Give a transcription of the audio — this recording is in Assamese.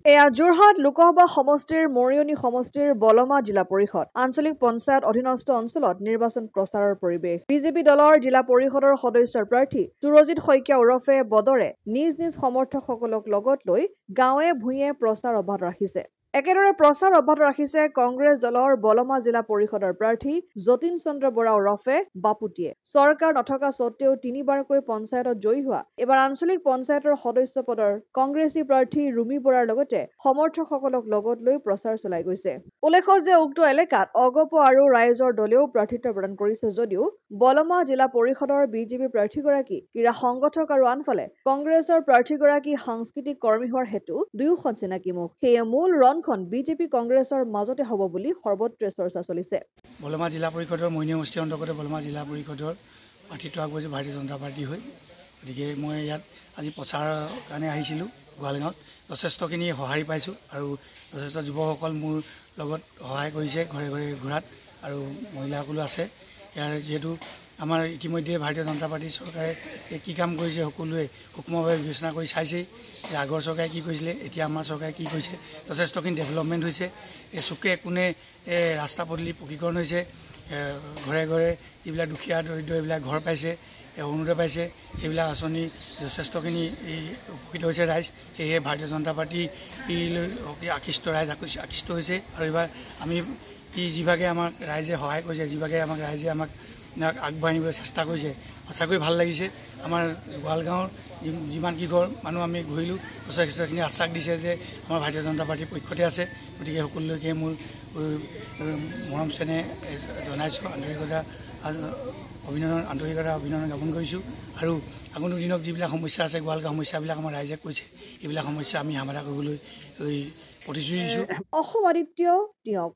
এয়া যোৰহাট লোকসভা সমষ্টিৰ মৰিয়নি সমষ্টিৰ বলমা জিলা পৰিষদ আঞ্চলিক পঞ্চায়ত অধীনস্থ অঞ্চলত নিৰ্বাচন প্ৰচাৰৰ পৰিৱেশ বিজেপি দলৰ জিলা পৰিষদৰ সদস্যৰ প্ৰাৰ্থী সুৰজিৎ শইকীয়া ওৰফে বদৰে নিজ নিজ সমৰ্থকসকলক লগত লৈ গাঁৱে ভূঞে প্ৰচাৰ অব্যাহত ৰাখিছে একেদৰে প্ৰচাৰ অব্যাহত ৰাখিছে কংগ্ৰেছ দলৰ বলমা জিলা পৰিষদৰ প্ৰাৰ্থী যতীন চন্দ্ৰ বৰা ওৰফে বাপুটিয়ে চৰকাৰ নথকা স্বত্তেও তিনিবাৰকৈ পঞ্চায়তত জয়ী হোৱা এবাৰ আঞ্চলিক পঞ্চায়তৰ সদস্য পদৰ কংগ্ৰেছী প্ৰাৰ্থী ৰুমি বৰাৰ লগতে সমৰ্থকসকলক লগত লৈ প্ৰচাৰ চলাই গৈছে উল্লেখ্য যে উক্ত এলেকাত অগপ আৰু ৰাইজৰ দলেও প্ৰাৰ্থিত্ব প্ৰদান কৰিছে যদিও বলমা জিলা পৰিষদৰ বিজেপি প্ৰাৰ্থীগৰাকী ক্ৰীড়া সংগঠক আৰু আনফালে কংগ্ৰেছৰ প্ৰাৰ্থীগৰাকী সাংস্কৃতিক কৰ্মী হোৱাৰ হেতু দুয়োখন চিনাকি মুখ সেয়ে মূল ৰনখন বিজেপি কংগ্ৰেছৰ মাজতে হ'ব বুলি সৰ্বত্ৰে চৰ্চা চলিছে বলমা জিলা পৰিষদৰ মইনী সমষ্টিৰ অন্তৰ্গত বলমা জিলা পৰিষদৰ প্ৰাৰ্থিত্ব আগবঢ়াইছে ভাৰতীয় জনতা পাৰ্টি হৈ গতিকে মই ইয়াত আজি প্ৰচাৰৰ কাৰণে আহিছিলোঁ গোৱালগাঁৱত যথেষ্টখিনি সঁহাৰি পাইছোঁ আৰু যথেষ্ট যুৱকসকল মোৰ লগত সহায় কৰিছে ঘৰে ঘৰে ঘূৰাত আৰু মহিলাসকলো আছে ইয়াৰ যিহেতু আমাৰ ইতিমধ্যে ভাৰতীয় জনতা পাৰ্টি চৰকাৰে কি কাম কৰিছে সকলোৱে সূক্ষ্মভাৱে বিবেচনা কৰি চাইছেই যে আগৰ চৰকাৰে কি কৰিছিলে এতিয়া আমাৰ চৰকাৰে কি কৰিছে যথেষ্টখিনি ডেভেলপমেণ্ট হৈছে এই চুকে কোণে ৰাস্তা পদূলি পকীকৰণ হৈছে ঘৰে ঘৰে যিবিলাক দুখীয়া দৰিদ্ৰ এইবিলাক ঘৰ পাইছে অৰুণোদয় পাইছে সেইবিলাক আঁচনি যথেষ্টখিনি উপকৃত হৈছে ৰাইজ সেয়েহে ভাৰতীয় জনতা পাৰ্টিলৈ আকৃষ্ট ৰাইজ আকৃষ্ট হৈছে আৰু এইবাৰ আমি যিভাগে আমাক ৰাইজে সহায় কৰিছে যিভাগে আমাক ৰাইজে আমাক আগবঢ়াই নিবলৈ চেষ্টা কৰিছে সঁচাকৈ ভাল লাগিছে আমাৰ গোৱালগাঁৱৰ যিমানকেইঘৰ মানুহ আমি ঘূৰিলোঁ যথেষ্টখিনি আশ্বাস দিছে যে আমাৰ ভাৰতীয় জনতা পাৰ্টিৰ পক্ষতে আছে গতিকে সকলোলৈকে মোৰ মৰম চেনেহ জনাইছোঁ অভিনন্দন জ্ঞাপন কৰিছোঁ আৰু আগন্তুক দিনত যিবিলাক সমস্যা আছে গোৱালগাঁও সমস্যাবিলাক আমাৰ ৰাইজে কৈছে এইবিলাক সমস্যা আমি সমাধান কৰিবলৈ প্ৰতিশ্ৰুতি দিছোঁ অসম আদিত্য দিয়ক